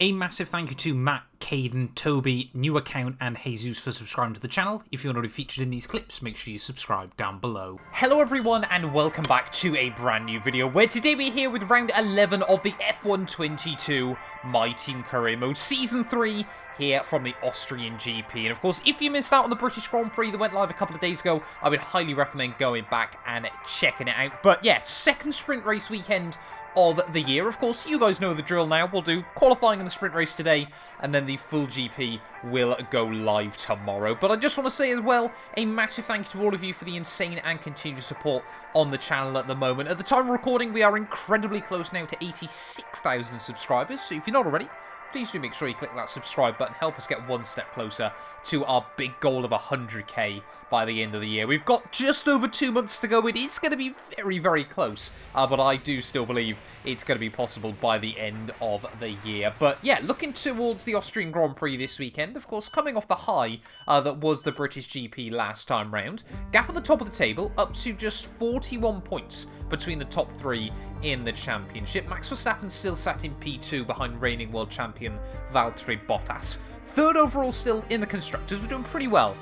A massive thank you to Matt, Caden, Toby, new account, and Jesus for subscribing to the channel. If you want to be featured in these clips, make sure you subscribe down below. Hello everyone, and welcome back to a brand new video, where today we're here with round 11 of the F1 22 My Team Career Mode Season 3, here from the Austrian GP. And of course, if you missed out on the British Grand Prix that went live a couple of days ago, I would highly recommend going back and checking it out. But yeah, second sprint race weekend of the year. Of course, you guys know the drill now. We'll do qualifying in the sprint race today, and then the full GP will go live tomorrow. But I just want to say as well, a massive thank you to all of you for the insane and continued support on the channel at the moment. At the time of recording, we are incredibly close now to 86,000 subscribers, so if you're not already, please do make sure you click that subscribe button. Help us get one step closer to our big goal of 100k by the end of the year. We've got just over 2 months to go. It is going to be very, very close, but I do still believe it's going to be possible by the end of the year. But yeah, looking towards the Austrian Grand Prix this weekend, of course, coming off the high that was the British GP last time round. Gap at the top of the table, up to just 41 points between the top three in the championship. Max Verstappen still sat in P2 behind reigning world champion Valtteri Bottas. Third overall still in the Constructors. We're doing pretty well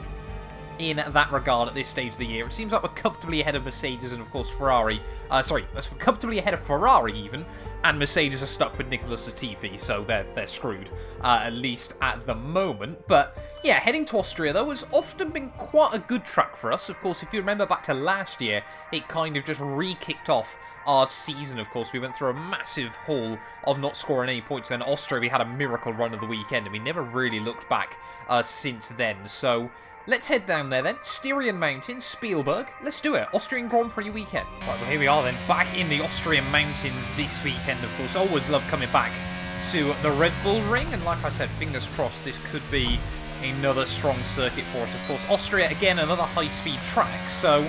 in that regard at this stage of the year. It seems like we're comfortably ahead of Mercedes and, of course, Ferrari. Comfortably ahead of Ferrari, even. And Mercedes are stuck with Nicholas Latifi, so they're screwed, at least at the moment. But, yeah, heading to Austria, though, has often been quite a good track for us. Of course, if you remember back to last year, it kind of just re-kicked off our season. Of course, we went through a massive haul of not scoring any points. Then Austria, we had a miracle run of the weekend, and we never really looked back since then. So let's head down there then. Styrian Mountains, Spielberg. Let's do it. Austrian Grand Prix weekend. Right, well, here we are then, back in the Austrian mountains this weekend, of course. Always love coming back to the Red Bull Ring, and like I said, fingers crossed, this could be another strong circuit for us. Of course, Austria, again, another high-speed track, so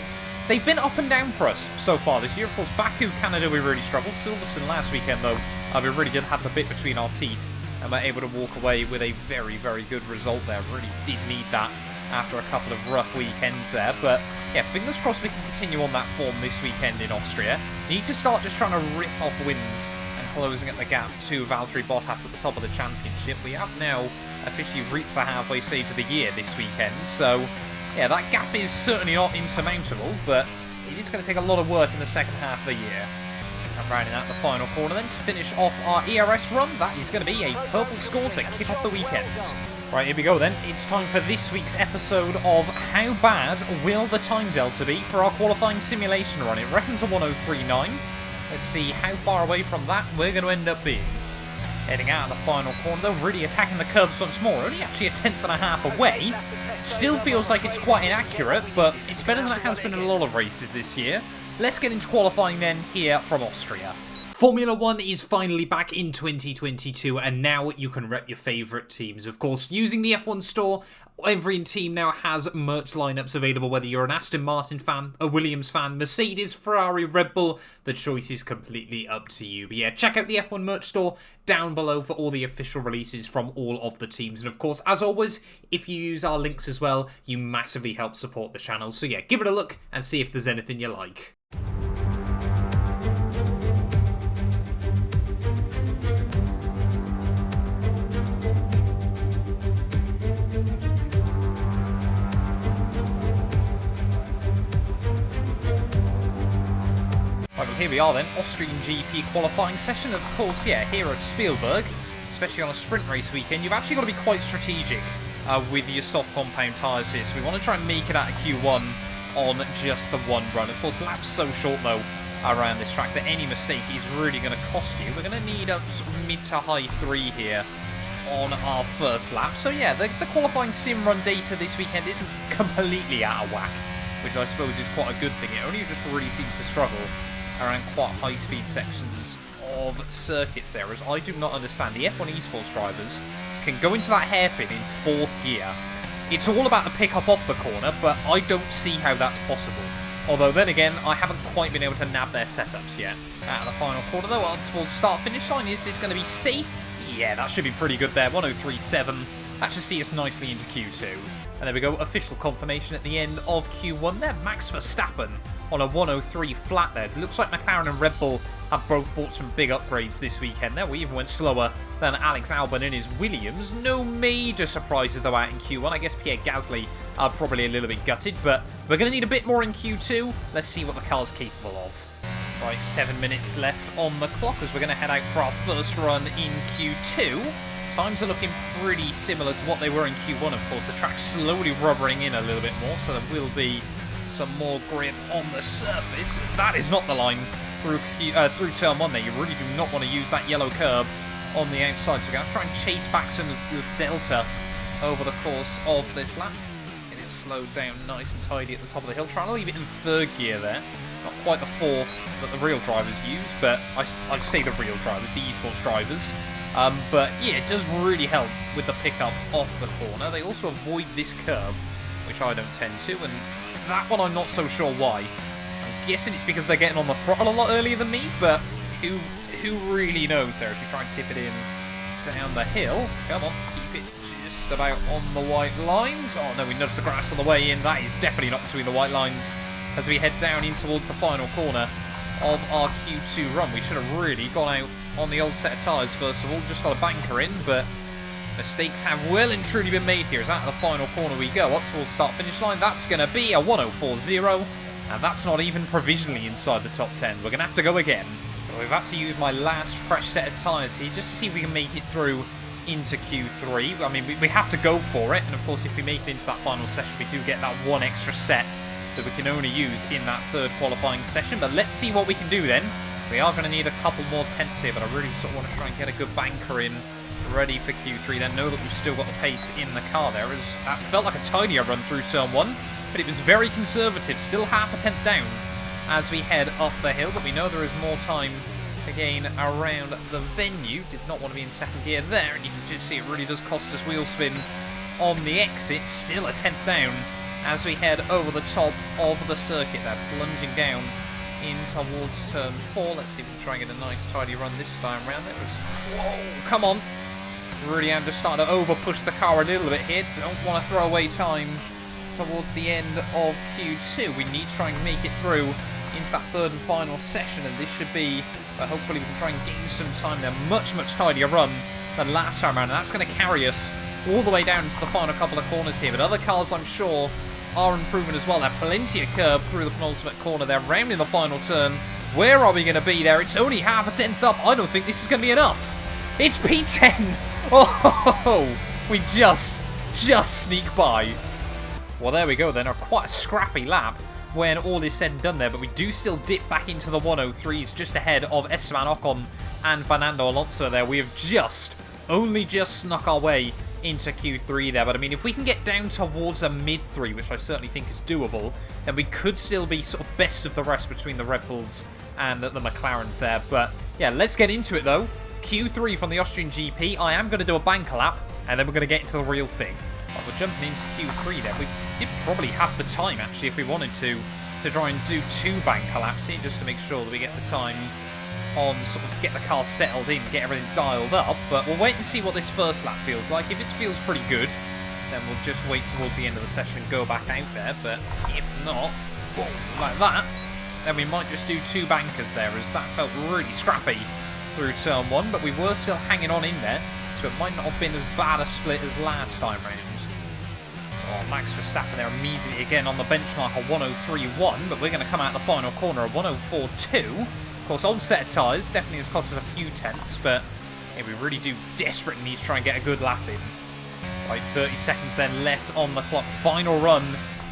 they've been up and down for us so far this year. Of course, Baku, Canada, we really struggled. Silverstone last weekend, though, we really did have the bit between our teeth, and we're able to walk away with a very, very good result there. Really did need that after a couple of rough weekends there. But yeah, fingers crossed we can continue on that form this weekend in Austria. Need to start just trying to rip off wins and closing at the gap to Valtteri Bottas at the top of the championship. We have now officially reached the halfway stage of the year this weekend, so yeah, that gap is certainly not insurmountable, but it is going to take a lot of work in the second half of the year. And rounding out the final corner then to finish off our ERS run, that is going to be a purple score to kick off the weekend. Right, here we go then. It's time for this week's episode of How Bad Will the Time Delta Be for our qualifying simulation run. It reckons a 1039. Let's see how far away from that we're going to end up being. Heading out of the final corner though, really attacking the curbs once more. Only actually a tenth and a half away. Still feels like it's quite inaccurate, but it's better than it has been in a lot of races this year. Let's get into qualifying then, here from Austria. Formula 1 is finally back in 2022, and now you can rep your favourite teams. Of course, using the F1 store, every team now has merch lineups available, whether you're an Aston Martin fan, a Williams fan, Mercedes, Ferrari, Red Bull, the choice is completely up to you. But yeah, check out the F1 merch store down below for all the official releases from all of the teams. And of course, as always, if you use our links as well, you massively help support the channel. So yeah, give it a look and see if there's anything you like. Right, well, here we are then, Austrian GP qualifying session. Of course, yeah, here at Spielberg, especially on a sprint race weekend, you've actually got to be quite strategic with your soft compound tyres here. So we want to try and make it out of Q1 on just the one run. Of course, laps so short, though, around this track that any mistake is really going to cost you. We're going to need a mid to high 3 here on our first lap. So yeah, the qualifying sim run data this weekend isn't completely out of whack, which I suppose is quite a good thing. It only just really seems to struggle around quite high-speed sections of circuits there, as I do not understand. The F1 esports drivers can go into that hairpin in 4th gear. It's all about the pickup off the corner, but I don't see how that's possible. Although, then again, I haven't quite been able to nab their setups yet. Out of the final corner, though, on towards start-finish line, is this going to be safe? Yeah, that should be pretty good there. 1037. That should see us nicely into Q2. And there we go, official confirmation at the end of Q1 there. Max Verstappen on a 103 flat there. It looks like McLaren and Red Bull have both bought some big upgrades this weekend there. We even went slower than Alex Albon in his Williams. No major surprises though out in Q1. I guess Pierre Gasly are probably a little bit gutted, but we're going to need a bit more in Q2. Let's see what the car's capable of. Right, 7 minutes left on the clock as we're going to head out for our first run in Q2. Times are looking pretty similar to what they were in Q1, of course. The track's slowly rubbering in a little bit more, so there will be some more grip on the surface, as that is not the line through turn 1 there. You really do not want to use that yellow curb on the outside, so we're going to try and chase back some of the delta over the course of this lap. Get it slowed down nice and tidy at the top of the hill. Trying to leave it in third gear there. Not quite the fourth that the real drivers use, but I say the real drivers, the esports drivers. But yeah, it does really help with the pickup off the corner. They also avoid this curb, which I don't tend to, and that one I'm not so sure why. I'm guessing it's because they're getting on the throttle a lot earlier than me, but who really knows there? If you try and tip it in down the hill, come on, keep it just about on the white lines. Oh no, we nudged the grass on the way in. That is definitely not between the white lines as we head down in towards the final corner of our Q2 run. We should have really gone out on the old set of tyres first of all, just got a banker in, but mistakes have well and truly been made here as out of the final corner we go, up towards start-finish line. That's going to be a 1:04.0, and that's not even provisionally inside the top 10. We're going to have to go again. But we've had to use my last fresh set of tyres here just to see if we can make it through into Q3. I mean, we have to go for it, and of course if we make it into that final session, we do get that one extra set that we can only use in that third qualifying session. But let's see what we can do then. We are going to need a couple more tenths here, but I really sort of want to try and get a good banker in ready for Q3 then. Know that we've still got the pace in the car there, as that felt like a tidier run through turn 1, but it was very conservative, still half a tenth down as we head up the hill, but we know there is more time to gain around the venue. Did not want to be in second gear there, and you can just see it really does cost us wheel spin on the exit. Still a tenth down as we head over the top of the circuit there, plunging down in towards turn 4. Let's see if we can try and get a nice tidy run this time around. There was, whoa, come on. Really am just starting to over push the car a little bit here. Don't want to throw away time towards the end of Q2. We need to try and make it through into that third and final session, and this should be, hopefully we can try and gain some time there. Much tidier run than last time around, and that's going to carry us all the way down to the final couple of corners here. But other cars, I'm sure, are improving as well. There are plenty of curb through the penultimate corner there, rounding the final turn. Where are we going to be there? It's only half a tenth up. I don't think this is going to be enough. It's P10. Oh, we just sneak by. Well, there we go then. Quite a scrappy lap when all is said and done there, but we do still dip back into the 103s just ahead of Esteban Ocon and Fernando Alonso there. We have only just snuck our way into Q3 there, but I mean, if we can get down towards a mid-3, which I certainly think is doable, then we could still be sort of best of the rest between the Red Bulls and the McLarens there. But yeah, let's get into it though. Q3 from the Austrian GP. I am going to do a banker lap, and then we're going to get into the real thing. But we're jumping into Q3 then. We did probably have the time actually if we wanted to try and do 2 banker laps here, just to make sure that we get the time on, sort of get the car settled in, get everything dialed up. But we'll wait and see what this first lap feels like. If it feels pretty good, then we'll just wait towards the end of the session and go back out there. But if not, like that, then we might just do 2 bankers there, as that felt really scrappy through turn 1, but we were still hanging on in there, so it might not have been as bad a split as last time round. Oh, Max Verstappen there immediately again on the benchmark of 1:03.1, but we're going to come out the final corner of 1:04.2. Of course, old set of tyres definitely has cost us a few tenths, but yeah, we really do desperately need to try and get a good lap in. Right, 30 seconds then left on the clock. Final run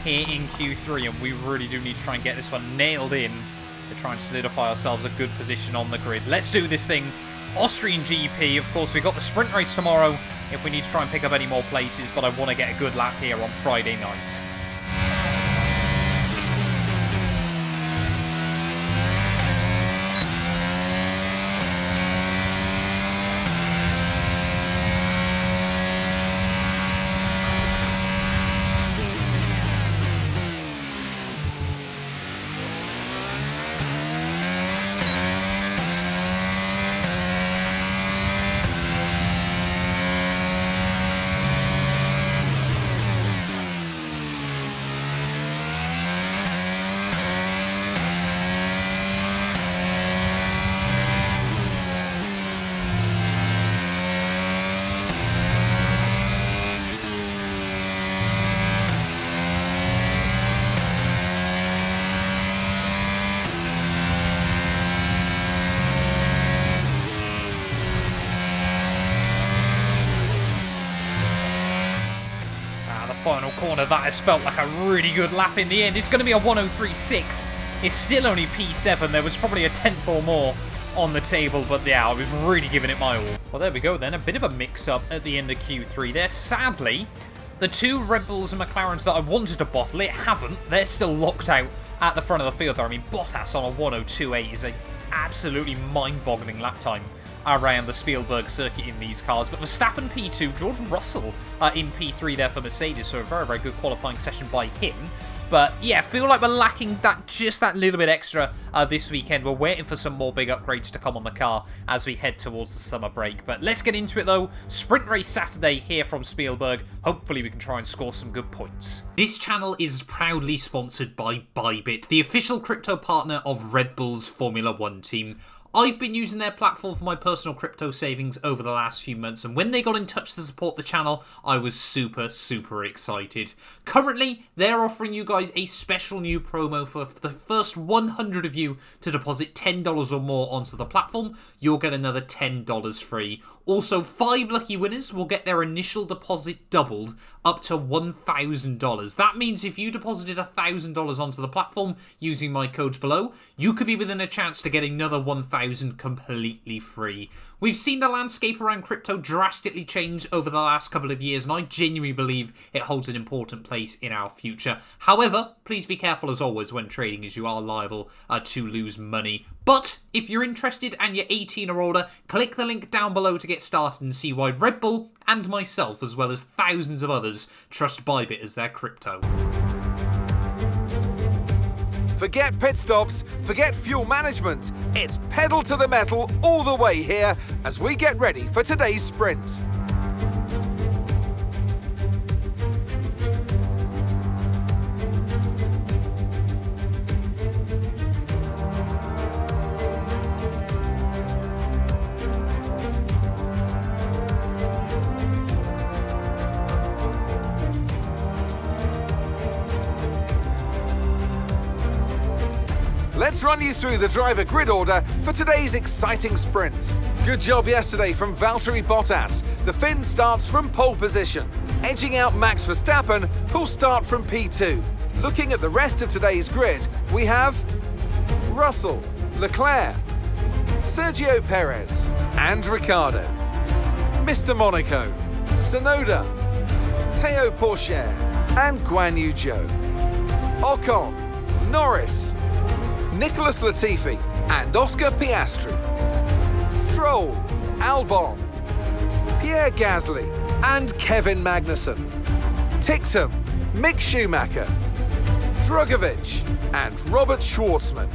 here in Q3, and we really do need to try and get this one nailed in to try and solidify ourselves a good position on the grid. Let's do this thing. Austrian GP, of course, we've got the sprint race tomorrow if we need to try and pick up any more places, but I want to get a good lap here on Friday night. final corner. That has felt like a really good lap in the end. It's going to be a 103.6. It's still only P7. There was probably a tenth or more on the table, but yeah, I was really giving it my all. Well, there we go then. A bit of a mix-up at the end of Q3 there. Sadly, the two Red Bulls and McLarens that I wanted to bottle it haven't. They're still locked out at the front of the field there. I mean, Bottas on a 102.8 is a absolutely mind-boggling lap time around the Spielberg circuit in these cars. But Verstappen P2, George Russell in P3 there for Mercedes, so a very, very good qualifying session by him. But yeah, feel like we're lacking just that little bit extra this weekend. We're waiting for some more big upgrades to come on the car as we head towards the summer break. But let's get into it though. Sprint race Saturday here from Spielberg. Hopefully we can try and score some good points. This channel is proudly sponsored by Bybit, the official crypto partner of Red Bull's Formula 1 team. I've been using their platform for my personal crypto savings over the last few months, and when they got in touch to support the channel, I was super, super excited. Currently, they're offering you guys a special new promo for the first 100 of you to deposit $10 or more onto the platform. You'll get another $10 free. Also, 5 lucky winners will get their initial deposit doubled up to $1,000. That means if you deposited $1,000 onto the platform using my codes below, you could be within a chance to get another $1,000 completely free. We've seen the landscape around crypto drastically change over the last couple of years, and I genuinely believe it holds an important place in our future. However, please be careful as always when trading, as you are liable to lose money. But if you're interested and you're 18 or older, click the link down below to get started and see why Red Bull and myself, as well as thousands of others, trust Bybit as their crypto. Forget pit stops, forget fuel management. It's pedal to the metal all the way here as we get ready for today's sprint. Let's run you through the driver grid order for today's exciting sprint. Good job yesterday from Valtteri Bottas. The Finn starts from pole position, edging out Max Verstappen, who'll start from P2. Looking at the rest of today's grid, we have Russell, Leclerc, Sergio Perez, and Ricciardo, Mr. Monaco, Tsunoda, Théo Pourchaire, and Guan Yu Zhou, Ocon, Norris, Nicholas Latifi and Oscar Piastri, Stroll, Albon, Pierre Gasly and Kevin Magnussen, Ticktum, Mick Schumacher, Drugovich and Robert Schwartzman.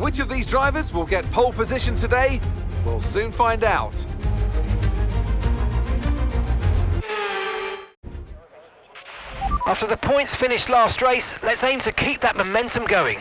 Which of these drivers will get pole position today? We'll soon find out. After the points finished last race, let's aim to keep that momentum going.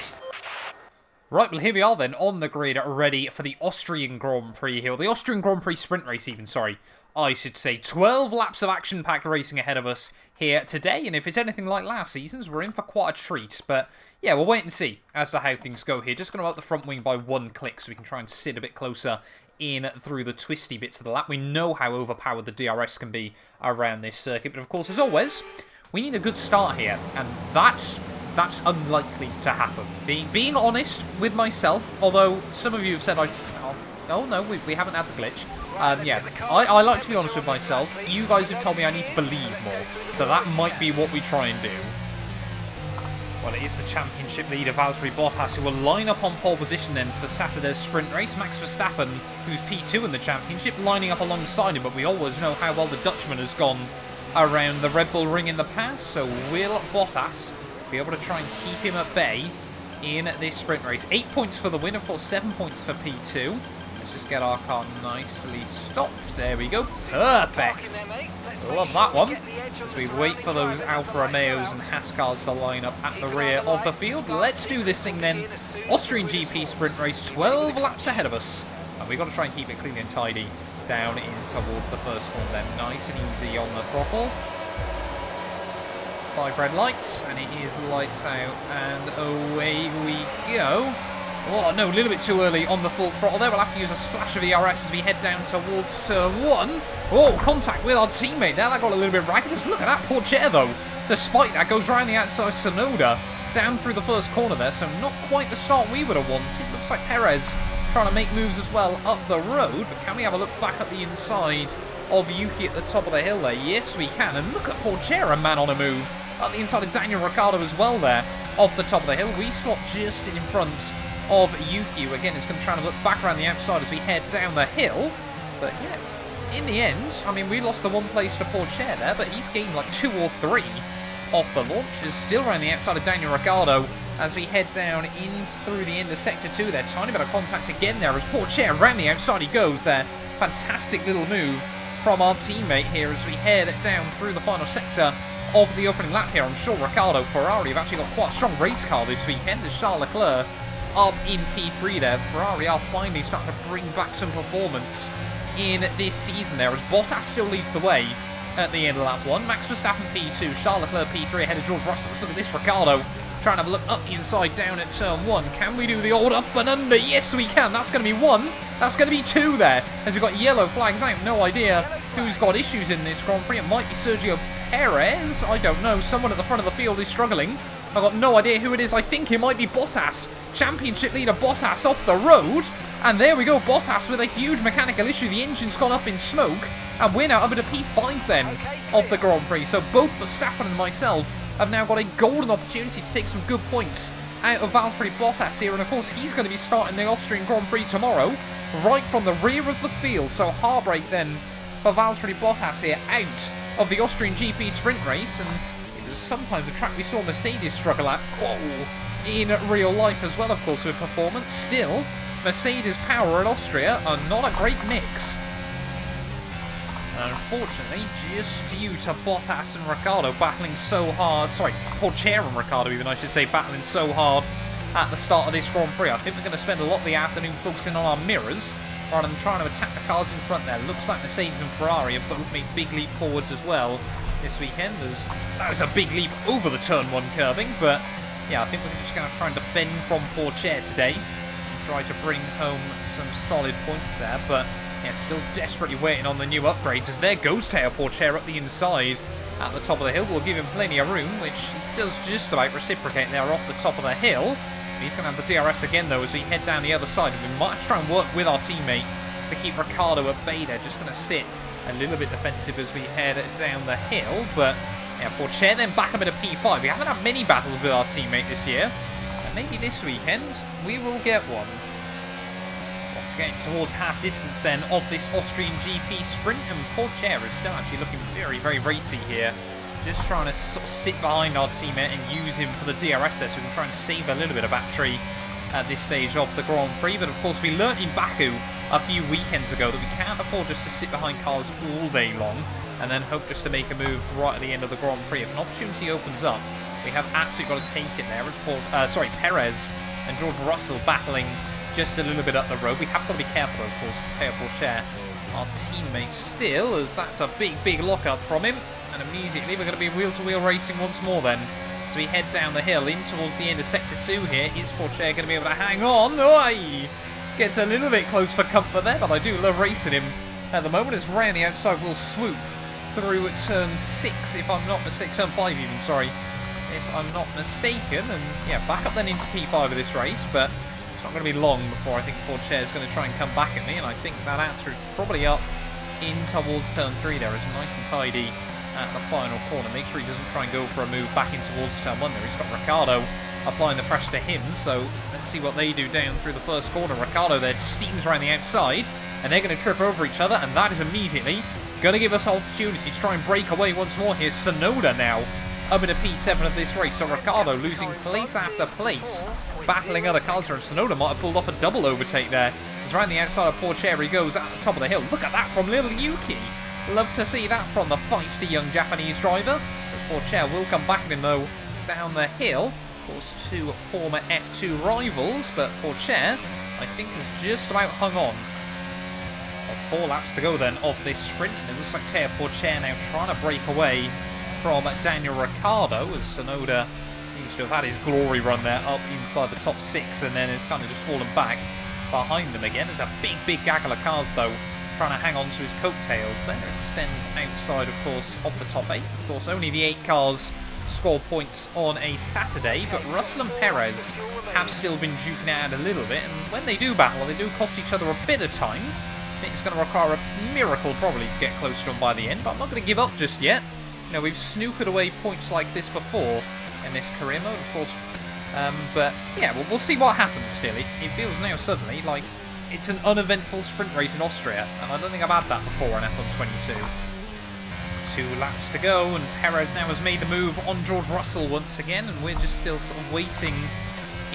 Right, well here we are then, on the grid, ready for the Austrian Grand Prix here. The Austrian Grand Prix sprint race even, sorry, I should say. 12 laps of action-packed racing ahead of us here today, and if it's anything like last season's, we're in for quite a treat. But yeah, we'll wait and see as to how things go here. Just going to up the front wing by 1 click so we can try and sit a bit closer in through the twisty bits of the lap. We know how overpowered the DRS can be around this circuit, but of course, as always, we need a good start here, and that's unlikely to happen. Being honest with myself, although some of you have said oh no, we haven't had the glitch. Yeah, I like to be honest with myself. You guys have told me I need to believe more, so that might be what we try and do. Well, it is the championship leader, Valtteri Bottas, who will line up on pole position then for Saturday's sprint race. Max Verstappen, who's P2 in the championship, lining up alongside him, but we always know how well the Dutchman has gone around the Red Bull ring in the past, so will Bottas be able to try and keep him at bay in this sprint race? 8 points for the win, of course 7 points for P2. Let's just get our car nicely stopped. There we go. Perfect. Love that one. As we wait for those Alfa Romeos and Haas cars to line up at the rear of the field. Let's do this thing then. Austrian GP sprint race, 12 laps ahead of us. And we've got to try and keep it clean and tidy down in towards the first one then. Nice and easy on the throttle. 5 red lights, and it is lights out, and away we go. Oh no, a little bit too early on the full throttle there. We'll have to use a splash of ERS as we head down towards turn 1. Oh, contact with our teammate there. That got a little bit ragged. Look at that, Pourchaire though. despite that, goes around the outside Sonoda, down through the first corner there, so not quite the start we would have wanted. Looks like Perez trying to make moves as well up the road, but can we have a look back at the inside of Yuki at the top of the hill there? Yes, we can, and look at Porchera, man on a move, up the inside of Daniel Ricciardo as well there, off the top of the hill. We slot just in front of Yuki, who again is going to try to look back around the outside as we head down the hill, but yeah, in the end, I mean, we lost the one place to Porchera there, but he's gained like 2 or 3 off the launch. Is still around the outside of Daniel Ricciardo as we head down in through the end of Sector 2 there. Tiny bit of contact again there as Porchera around the outside he goes there. Fantastic little move from our teammate here as we head down through the final sector of the opening lap here. I'm sure Ricciardo Ferrari have actually got quite a strong race car this weekend as Charles Leclerc up in P3 there. Ferrari are finally starting to bring back some performance in this season there as Bottas still leads the way at the end of lap 1. Max Verstappen P2, Charles Leclerc P3 ahead of George Russell. Look at this, Ricciardo trying to have a look up the inside down at turn 1. Can we do the old up and under? Yes, we can. That's going to be 1. That's going to be 2 there as we've got yellow flags out. No idea who's got issues in this Grand Prix. It might be Sergio Perez. I don't know. Someone at the front of the field is struggling. I've got no idea who it is. I think it might be Bottas. Championship leader Bottas off the road. And there we go, Bottas with a huge mechanical issue. The engine's gone up in smoke. And we're now up at a P5 then of the Grand Prix. So both Verstappen and myself have now got a golden opportunity to take some good points out of Valtteri Bottas here. And of course, he's going to be starting the Austrian Grand Prix tomorrow, right from the rear of the field. So heartbreak then for Valtteri Bottas here, out of the Austrian GP sprint race. And it was sometimes a track we saw Mercedes struggle at in real life as well, of course, with performance. Still, Mercedes power in Austria are not a great mix. Unfortunately, just due to Bottas and Ricciardo battling so hard, sorry, Porchera and Ricciardo even, I should say, battling so hard at the start of this Grand Prix, I think we're going to spend a lot of the afternoon focusing on our mirrors rather than trying to attack the cars in front there. Looks like Mercedes and Ferrari have both made big leap forwards as well this weekend. That was a big leap over the turn 1 curbing, but yeah, I think we're just going to try and defend from Porchera today and try to bring home some solid points there, but yeah, still desperately waiting on the new upgrades as there goes Teo Porchera up the inside at the top of the hill. We'll give him plenty of room, which he does just about reciprocate there off the top of the hill. He's going to have the DRS again though as we head down the other side. We might try and work with our teammate to keep Ricciardo at bay there. Just going to sit a little bit defensive as we head down the hill. But yeah, Porchera then back up at a P5. We haven't had many battles with our teammate this year. And maybe this weekend we will get one. Getting towards half distance then of this Austrian GP sprint, and Porchera is still actually looking very, very racy here. Just trying to sort of sit behind our teammate and use him for the DRS there, so we can try and save a little bit of battery at this stage of the Grand Prix. But of course, we learnt in Baku a few weekends ago that we can't afford just to sit behind cars all day long and then hope just to make a move right at the end of the Grand Prix. If an opportunity opens up, we have absolutely got to take it there. As Perez and George Russell battling just a little bit up the road. We have got to be careful, of course, Teo Porchera, our teammate still, as that's a big, big lock-up from him. And immediately we're going to be wheel-to-wheel racing once more then. So we head down the hill in towards the end of Sector 2 here. Is Porchera going to be able to hang on? Oh, gets a little bit close for comfort there, but I do love racing him at the moment. As round the outside will swoop through at turn 6, if I'm not mistaken. Turn 5 even, sorry, if I'm not mistaken. And yeah, back up then into P5 of this race, but it's not going to be long before I think Porchera is going to try and come back at me, and I think that answer is probably up in towards turn 3 there. It's nice and tidy at the final corner. Make sure he doesn't try and go for a move back in towards turn 1 there. He's got Ricciardo applying the pressure to him, so let's see what they do down through the first corner. Ricciardo there steams around the outside, and they're going to trip over each other, and that is immediately going to give us an opportunity to try and break away once more here. Sonoda now up at a P7 of this race, so Ricciardo losing place after place, battling other cars, and Sonoda might have pulled off a double overtake there. He's around the outside of Porchera, he goes at the top of the hill. Look at that from little Yuki. Love to see that from the feisty young Japanese driver. As Porchera will come back at him though down the hill. Of course, two former F2 rivals, but Porchera, I think, has just about hung on. 4 laps to go then of this sprint, and it looks like Teo Porchera now trying to break away from Daniel Ricciardo, as Sonoda seems to have had his glory run there up inside the top 6 and then has kind of just fallen back behind them again. There's a big, big gaggle of cars though trying to hang on to his coattails there. It extends outside, of course, of the top 8. Of course, only the 8 cars score points on a Saturday, but Russell and Perez have still been duking it out a little bit, and when they do battle, they do cost each other a bit of time. I think it's going to require a miracle probably to get close to them by the end, but I'm not going to give up just yet. You know, we've snookered away points like this before in this career mode, of course. But yeah, we'll see what happens still. It feels now suddenly like it's an uneventful sprint race in Austria, and I don't think I've had that before on F1 22. 2 laps to go, and Perez now has made the move on George Russell once again, and we're just still sort of waiting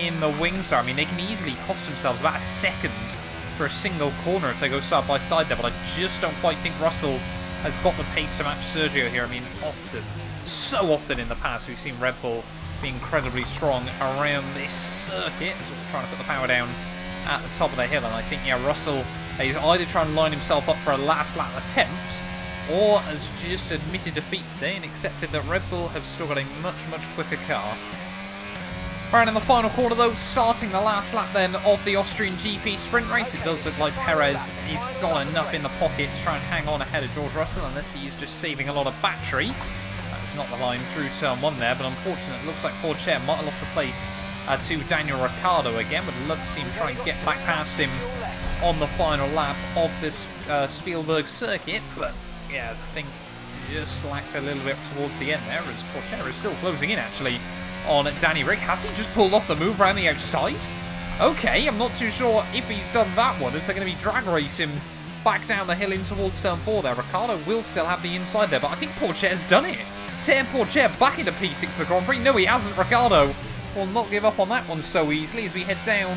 in the wings there. I mean, they can easily cost themselves about a second for a single corner if they go side by side there, but I just don't quite think Russell has got the pace to match Sergio here. I mean, often, so often in the past, we've seen Red Bull be incredibly strong around this circuit, sort of trying to put the power down at the top of the hill, and I think, yeah, Russell is either trying to line himself up for a last lap attempt, or has just admitted defeat today and accepted that Red Bull have still got a much, much quicker car. Right in the final corner though, starting the last lap then of the Austrian GP sprint race, it does look like Perez has got enough in the pocket to try and hang on ahead of George Russell, unless he is just saving a lot of battery. That's not the line through turn 1 there, but unfortunately it looks like Pourchaire might have lost the place to Daniel Ricciardo again. Would love to see him try and get back past him on the final lap of this Spielberg circuit, but yeah, I think just lacked a little bit towards the end there, as Pourchaire is still closing in actually on Danny Rick. Has he just pulled off the move around the outside? Okay, I'm not too sure if he's done that one, as they're going to be drag racing back down the hill in towards turn 4 there. Ricciardo will still have the inside there, but I think Pourchaire's done it. Tear Pourchaire back into P6 of the Grand Prix. No, he hasn't. Ricciardo will not give up on that one so easily as we head down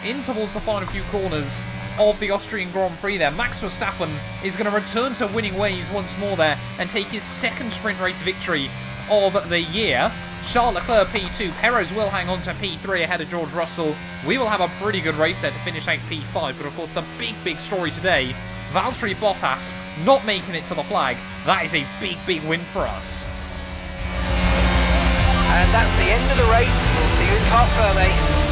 in towards the final few corners of the Austrian Grand Prix there. Max Verstappen is going to return to winning ways once more there and take his second sprint race victory of the year. Charles Leclerc P2, Perez will hang on to P3 ahead of George Russell. We will have a pretty good race there to finish out P5, but of course the big story today, Valtteri Bottas not making it to the flag. That is a big win for us. And that's the end of the race. We'll see you in Parc Fermé.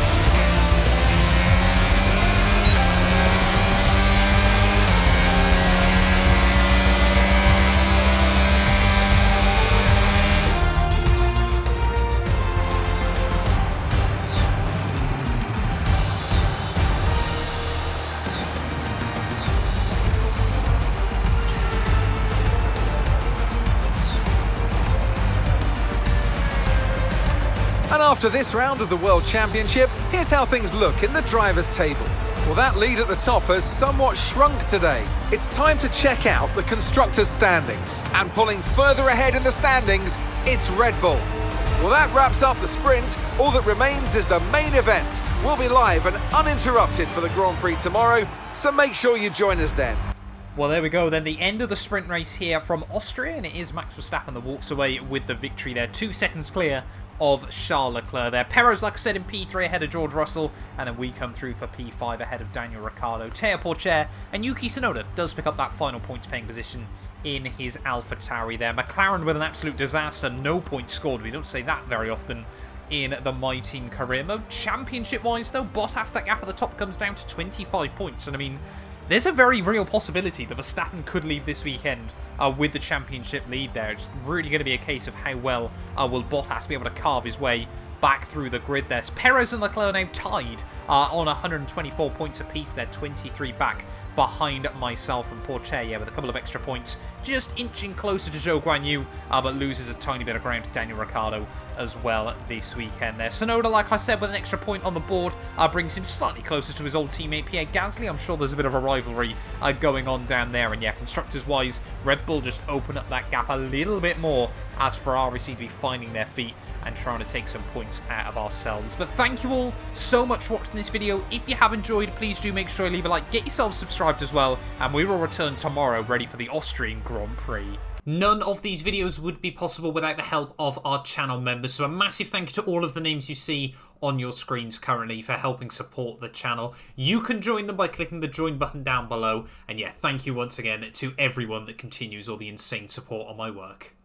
And after this round of the World Championship, here's how things look in the drivers' table. Well, that lead at the top has somewhat shrunk today. It's time to check out the constructors' standings. And pulling further ahead in the standings, it's Red Bull. Well, that wraps up the sprint. All that remains is the main event. We'll be live and uninterrupted for the Grand Prix tomorrow, so make sure you join us then. Well, there we go then, the end of the sprint race here from Austria, and it is Max Verstappen that walks away with the victory there. 2 seconds clear of Charles Leclerc there. Perez, like I said, in P3 ahead of George Russell, and then we come through for P5 ahead of Daniel Ricciardo. Teo Pourchaire and Yuki Tsunoda does pick up that final points paying position in his AlphaTauri there. McLaren with an absolute disaster, no points scored. We don't say that very often in the My Team career mode. Championship-wise, though, Bottas, that gap at the top comes down to 25 points, and I mean, there's a very real possibility that Verstappen could leave this weekend with the championship lead there. It's really going to be a case of how well will Bottas be able to carve his way back through the grid there. Perez and Leclerc now tied on 124 points apiece. They're 23 back behind myself and Pourchaire, yeah, with a couple of extra points, just inching closer to Zhou Guanyu, but loses a tiny bit of ground to Daniel Ricciardo as well this weekend there. Tsunoda, like I said, with an extra point on the board, brings him slightly closer to his old teammate Pierre Gasly. I'm sure there's a bit of a rivalry going on down there, and yeah, constructors-wise, Red Bull just open up that gap a little bit more as Ferrari seem to be finding their feet and trying to take some points out of ourselves. But thank you all so much for watching this video. If you have enjoyed, please do make sure you leave a like, get yourself subscribed as well, and we will return tomorrow ready for the Austrian Grand Prix. None of these videos would be possible without the help of our channel members, so a massive thank you to all of the names you see on your screens currently for helping support the channel. You can join them by clicking the join button down below, and yeah, thank you once again to everyone that continues all the insane support on my work.